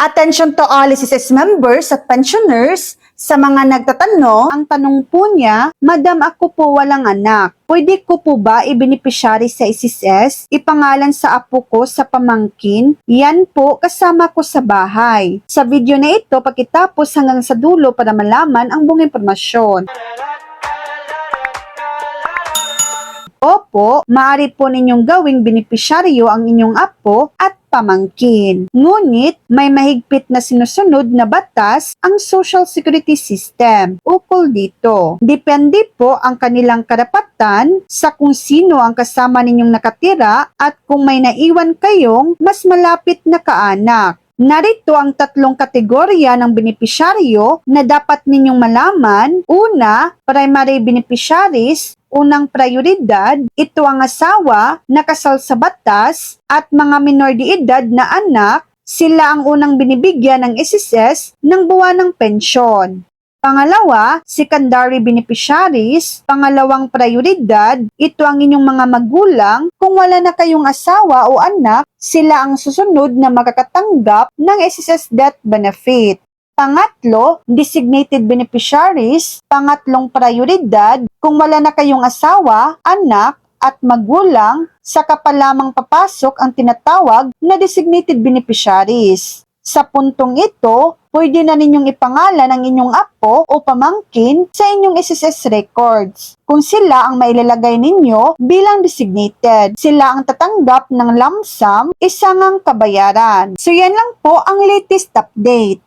Attention to all SSS members at pensioners. Sa mga nagtatanong, ang tanong po niya, Madam, ako po walang anak. Pwede ko po ba ibinipisyari sa SSS, ipangalan sa apo ko sa pamangkin? Yan po, kasama ko sa bahay. Sa video na ito, pagkitapos hanggang sa dulo para malaman ang buong impormasyon. Opo, maaari po ninyong gawing benepisyaryo ang inyong apo at pamangkin. Ngunit, may mahigpit na sinusunod na batas ang Social Security System. Ukol dito, depende po ang kanilang karapatan sa kung sino ang kasama ninyong nakatira at kung may naiwan kayong mas malapit na kaanak. Narito ang tatlong kategorya ng benepisyaryo na dapat ninyong malaman. Una, primary beneficiaries. Unang prioridad, ito ang asawa na kasal sa batas at mga minor de edad na anak, sila ang unang binibigyan ng SSS ng buwanang pensyon. Pangalawa, secondary beneficiaries. Pangalawang prioridad, ito ang inyong mga magulang. Kung wala na kayong asawa o anak, sila ang susunod na makakatanggap ng SSS death benefit. Pangatlo, designated beneficiaries. Pangatlong prioridad, kung wala na kayong asawa, anak, at magulang, saka pa lamang papasok ang tinatawag na designated beneficiaries. Sa puntong ito, pwede na ninyong ipangalan ang inyong apo o pamangkin sa inyong SSS records. Kung sila ang mailalagay ninyo bilang designated, sila ang tatanggap ng lump sum, isangang kabayaran. So yan lang po ang latest update.